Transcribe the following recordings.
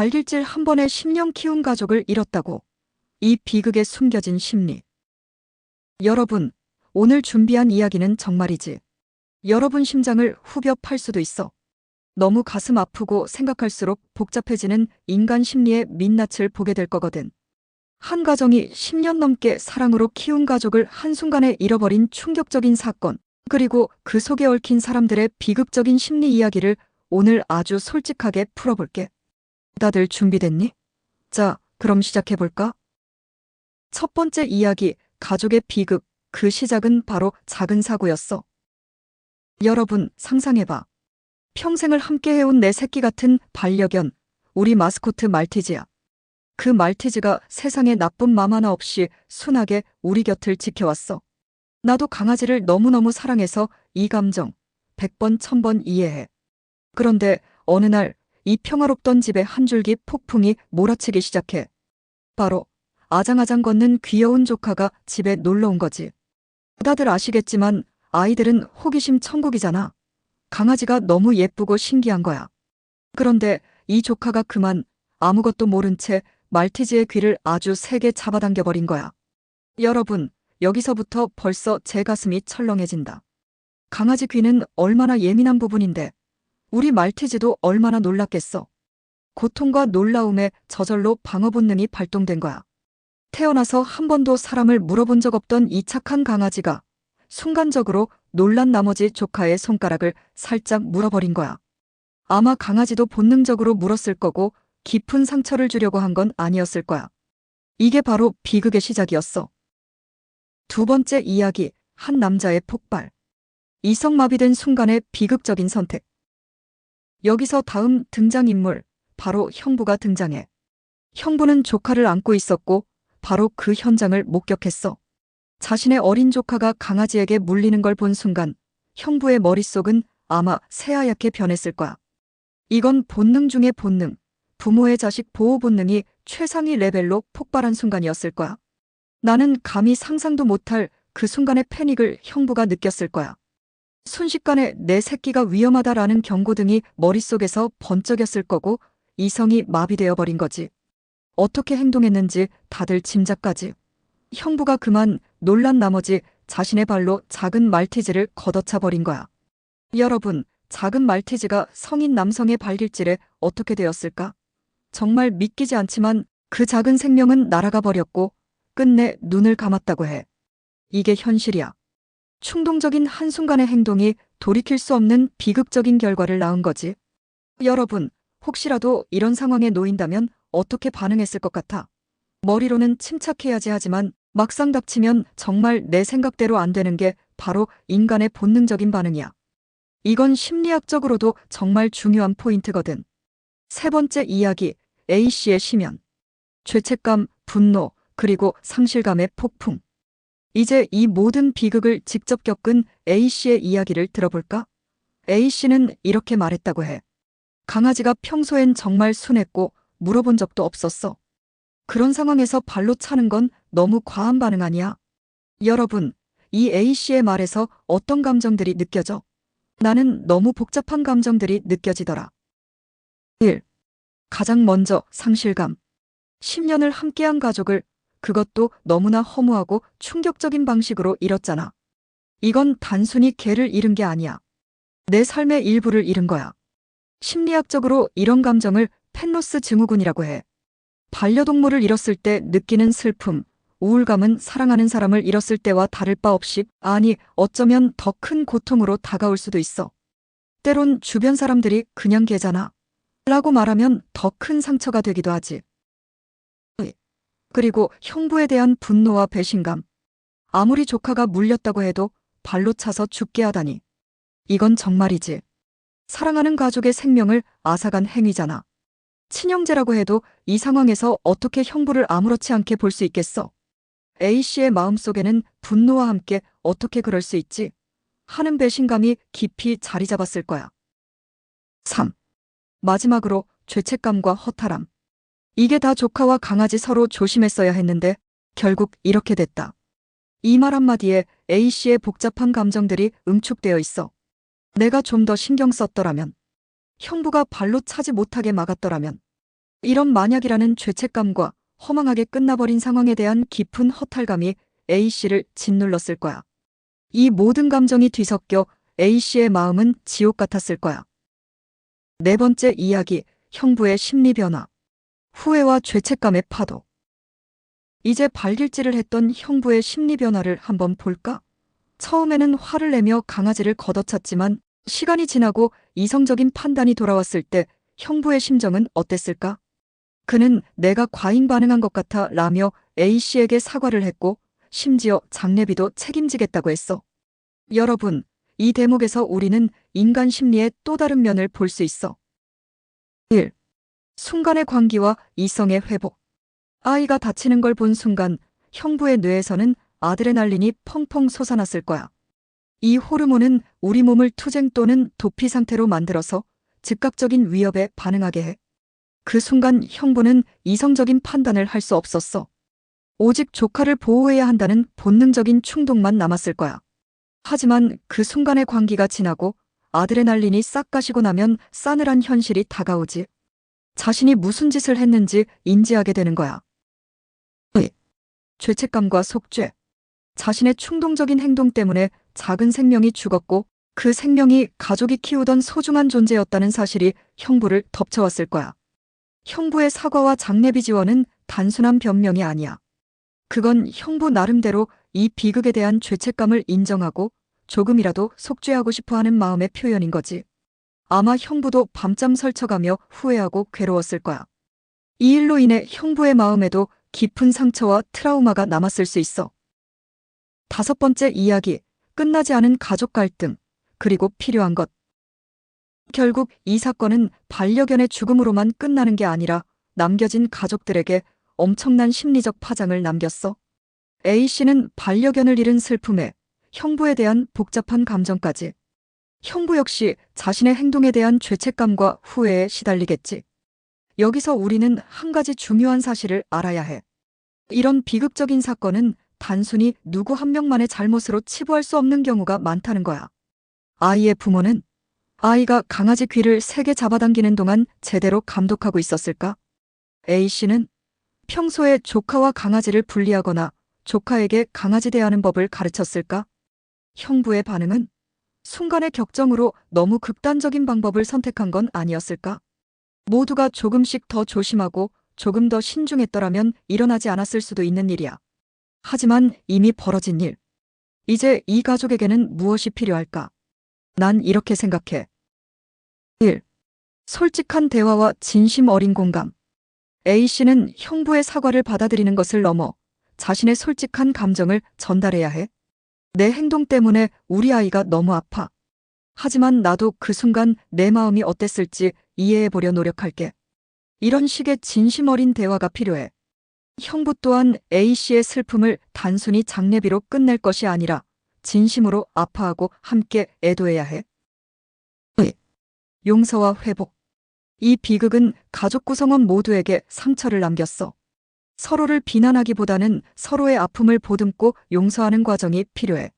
발길질 한 번에 10년 키운 가족을 잃었다고. 이 비극에 숨겨진 심리. 여러분, 오늘 준비한 이야기는 정말이지. 여러분 심장을 후벼 팔 수도 있어. 너무 가슴 아프고 생각할수록 복잡해지는 인간 심리의 민낯을 보게 될 거거든. 한 가정이 10년 넘게 사랑으로 키운 가족을 한순간에 잃어버린 충격적인 사건, 그리고 그 속에 얽힌 사람들의 비극적인 심리 이야기를 오늘 아주 솔직하게 풀어볼게. 다들 준비됐니? 자, 그럼 시작해볼까? 첫 번째 이야기, 가족의 비극. 그 시작은 바로 작은 사고였어. 여러분, 상상해봐. 평생을 함께 해온 내 새끼 같은 반려견, 우리 마스코트 말티즈야. 그 말티즈가 세상에 나쁜 맘 하나 없이 순하게 우리 곁을 지켜왔어. 나도 강아지를 너무너무 사랑해서 이 감정 100번 1000번 이해해. 그런데 어느 날 이 평화롭던 집에 한 줄기 폭풍이 몰아치기 시작해. 바로 아장아장 걷는 귀여운 조카가 집에 놀러 온 거지. 다들 아시겠지만 아이들은 호기심 천국이잖아. 강아지가 너무 예쁘고 신기한 거야. 그런데 이 조카가 그만 아무것도 모른 채 말티즈의 귀를 아주 세게 잡아당겨버린 거야. 여러분, 여기서부터 벌써 제 가슴이 철렁해진다. 강아지 귀는 얼마나 예민한 부분인데 우리 말티즈도 얼마나 놀랐겠어. 고통과 놀라움에 저절로 방어 본능이 발동된 거야. 태어나서 한 번도 사람을 물어본 적 없던 이 착한 강아지가 순간적으로 놀란 나머지 조카의 손가락을 살짝 물어버린 거야. 아마 강아지도 본능적으로 물었을 거고 깊은 상처를 주려고 한 건 아니었을 거야. 이게 바로 비극의 시작이었어. 두 번째 이야기, 한 남자의 폭발. 이성마비된 순간의 비극적인 선택. 여기서 다음 등장인물, 바로 형부가 등장해. 형부는 조카를 안고 있었고 바로 그 현장을 목격했어. 자신의 어린 조카가 강아지에게 물리는 걸 본 순간 형부의 머릿속은 아마 새하얗게 변했을 거야. 이건 본능 중의 본능, 부모의 자식 보호 본능이 최상위 레벨로 폭발한 순간이었을 거야. 나는 감히 상상도 못할 그 순간의 패닉을 형부가 느꼈을 거야. 순식간에 내 새끼가 위험하다라는 경고등이 머릿속에서 번쩍였을 거고 이성이 마비되어 버린 거지. 어떻게 행동했는지 다들 짐작까지. 형부가 그만 놀란 나머지 자신의 발로 작은 말티즈를 걷어차 버린 거야. 여러분, 작은 말티즈가 성인 남성의 발길질에 어떻게 되었을까? 정말 믿기지 않지만 그 작은 생명은 날아가 버렸고 끝내 눈을 감았다고 해. 이게 현실이야. 충동적인 한순간의 행동이 돌이킬 수 없는 비극적인 결과를 낳은 거지. 여러분, 혹시라도 이런 상황에 놓인다면 어떻게 반응했을 것 같아? 머리로는 침착해야지 하지만 막상 닥치면 정말 내 생각대로 안 되는 게 바로 인간의 본능적인 반응이야. 이건 심리학적으로도 정말 중요한 포인트거든. 세 번째 이야기, A씨의 심연. 죄책감, 분노, 그리고 상실감의 폭풍. 이제 이 모든 비극을 직접 겪은 A씨의 이야기를 들어볼까? A씨는 이렇게 말했다고 해. 강아지가 평소엔 정말 순했고 물어본 적도 없었어. 그런 상황에서 발로 차는 건 너무 과한 반응 아니야? 여러분, 이 A씨의 말에서 어떤 감정들이 느껴져? 나는 너무 복잡한 감정들이 느껴지더라. 1. 가장 먼저 상실감. 10년을 함께한 가족을, 그것도 너무나 허무하고 충격적인 방식으로 잃었잖아. 이건 단순히 개를 잃은 게 아니야. 내 삶의 일부를 잃은 거야. 심리학적으로 이런 감정을 펜로스 증후군이라고 해. 반려동물을 잃었을 때 느끼는 슬픔, 우울감은 사랑하는 사람을 잃었을 때와 다를 바 없이, 아니 어쩌면 더 큰 고통으로 다가올 수도 있어. 때론 주변 사람들이 그냥 개잖아 라고 말하면 더 큰 상처가 되기도 하지. 그리고 형부에 대한 분노와 배신감. 아무리 조카가 물렸다고 해도 발로 차서 죽게 하다니. 이건 정말이지. 사랑하는 가족의 생명을 앗아간 행위잖아. 친형제라고 해도 이 상황에서 어떻게 형부를 아무렇지 않게 볼 수 있겠어? A씨의 마음속에는 분노와 함께 어떻게 그럴 수 있지? 하는 배신감이 깊이 자리 잡았을 거야. 3. 마지막으로 죄책감과 허탈함. 이게 다 조카와 강아지 서로 조심했어야 했는데 결국 이렇게 됐다. 이 말 한마디에 A씨의 복잡한 감정들이 응축되어 있어. 내가 좀 더 신경 썼더라면, 형부가 발로 차지 못하게 막았더라면, 이런 만약이라는 죄책감과 허망하게 끝나버린 상황에 대한 깊은 허탈감이 A씨를 짓눌렀을 거야. 이 모든 감정이 뒤섞여 A씨의 마음은 지옥 같았을 거야. 네 번째 이야기, 형부의 심리 변화. 후회와 죄책감의 파도. 이제 발길질을 했던 형부의 심리 변화를 한번 볼까? 처음에는 화를 내며 강아지를 걷어찼지만 시간이 지나고 이성적인 판단이 돌아왔을 때 형부의 심정은 어땠을까? 그는 내가 과잉 반응한 것 같아 라며 A씨에게 사과를 했고 심지어 장례비도 책임지겠다고 했어. 여러분, 이 대목에서 우리는 인간 심리의 또 다른 면을 볼 수 있어. 1. 순간의 광기와 이성의 회복. 아이가 다치는 걸 본 순간 형부의 뇌에서는 아드레날린이 펑펑 솟아났을 거야. 이 호르몬은 우리 몸을 투쟁 또는 도피 상태로 만들어서 즉각적인 위협에 반응하게 해. 그 순간 형부는 이성적인 판단을 할 수 없었어. 오직 조카를 보호해야 한다는 본능적인 충동만 남았을 거야. 하지만 그 순간의 광기가 지나고 아드레날린이 싹 가시고 나면 싸늘한 현실이 다가오지. 자신이 무슨 짓을 했는지 인지하게 되는 거야. 죄책감과 속죄. 자신의 충동적인 행동 때문에 작은 생명이 죽었고 그 생명이 가족이 키우던 소중한 존재였다는 사실이 형부를 덮쳐왔을 거야. 형부의 사과와 장례비 지원은 단순한 변명이 아니야. 그건 형부 나름대로 이 비극에 대한 죄책감을 인정하고 조금이라도 속죄하고 싶어 하는 마음의 표현인 거지. 아마 형부도 밤잠 설쳐가며 후회하고 괴로웠을 거야. 이 일로 인해 형부의 마음에도 깊은 상처와 트라우마가 남았을 수 있어. 다섯 번째 이야기, 끝나지 않은 가족 갈등, 그리고 필요한 것. 결국 이 사건은 반려견의 죽음으로만 끝나는 게 아니라 남겨진 가족들에게 엄청난 심리적 파장을 남겼어. A씨는 반려견을 잃은 슬픔에 형부에 대한 복잡한 감정까지. 형부 역시 자신의 행동에 대한 죄책감과 후회에 시달리겠지. 여기서 우리는 한 가지 중요한 사실을 알아야 해. 이런 비극적인 사건은 단순히 누구 한 명만의 잘못으로 치부할 수 없는 경우가 많다는 거야. 아이의 부모는 아이가 강아지 귀를 3개 잡아당기는 동안 제대로 감독하고 있었을까? A씨는 평소에 조카와 강아지를 분리하거나 조카에게 강아지 대하는 법을 가르쳤을까? 형부의 반응은 순간의 격정으로 너무 극단적인 방법을 선택한 건 아니었을까? 모두가 조금씩 더 조심하고 조금 더 신중했더라면 일어나지 않았을 수도 있는 일이야. 하지만 이미 벌어진 일. 이제 이 가족에게는 무엇이 필요할까? 난 이렇게 생각해. 1. 솔직한 대화와 진심 어린 공감. A씨는 형부의 사과를 받아들이는 것을 넘어 자신의 솔직한 감정을 전달해야 해. 내 행동 때문에 우리 아이가 너무 아파. 하지만 나도 그 순간 내 마음이 어땠을지 이해해보려 노력할게. 이런 식의 진심 어린 대화가 필요해. 형부 또한 A씨의 슬픔을 단순히 장례비로 끝낼 것이 아니라 진심으로 아파하고 함께 애도해야 해. 용서와 회복. 이 비극은 가족 구성원 모두에게 상처를 남겼어. 서로를 비난하기보다는 서로의 아픔을 보듬고 용서하는 과정이 필요해.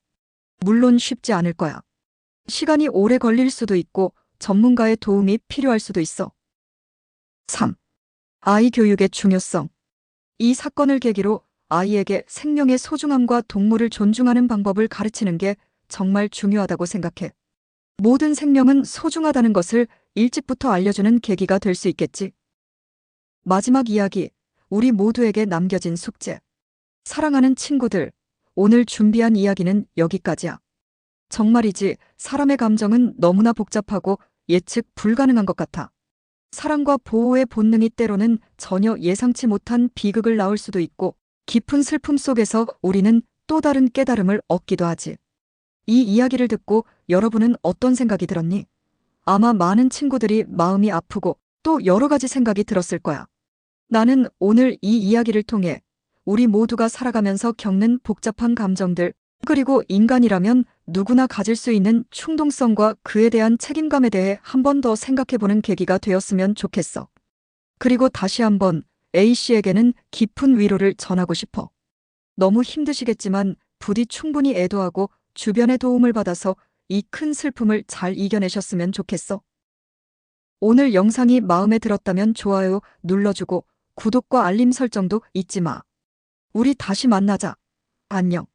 물론 쉽지 않을 거야. 시간이 오래 걸릴 수도 있고 전문가의 도움이 필요할 수도 있어. 3. 아이 교육의 중요성. 이 사건을 계기로 아이에게 생명의 소중함과 동물을 존중하는 방법을 가르치는 게 정말 중요하다고 생각해. 모든 생명은 소중하다는 것을 일찍부터 알려주는 계기가 될 수 있겠지. 마지막 이야기, 우리 모두에게 남겨진 숙제. 사랑하는 친구들, 오늘 준비한 이야기는 여기까지야. 정말이지 사람의 감정은 너무나 복잡하고 예측 불가능한 것 같아. 사랑과 보호의 본능이 때로는 전혀 예상치 못한 비극을 낳을 수도 있고 깊은 슬픔 속에서 우리는 또 다른 깨달음을 얻기도 하지. 이 이야기를 듣고 여러분은 어떤 생각이 들었니? 아마 많은 친구들이 마음이 아프고 또 여러 가지 생각이 들었을 거야. 나는 오늘 이 이야기를 통해 우리 모두가 살아가면서 겪는 복잡한 감정들, 그리고 인간이라면 누구나 가질 수 있는 충동성과 그에 대한 책임감에 대해 한 번 더 생각해보는 계기가 되었으면 좋겠어. 그리고 다시 한번 A씨에게는 깊은 위로를 전하고 싶어. 너무 힘드시겠지만 부디 충분히 애도하고 주변의 도움을 받아서 이 큰 슬픔을 잘 이겨내셨으면 좋겠어. 오늘 영상이 마음에 들었다면 좋아요 눌러주고 구독과 알림 설정도 잊지 마. 우리 다시 만나자. 안녕.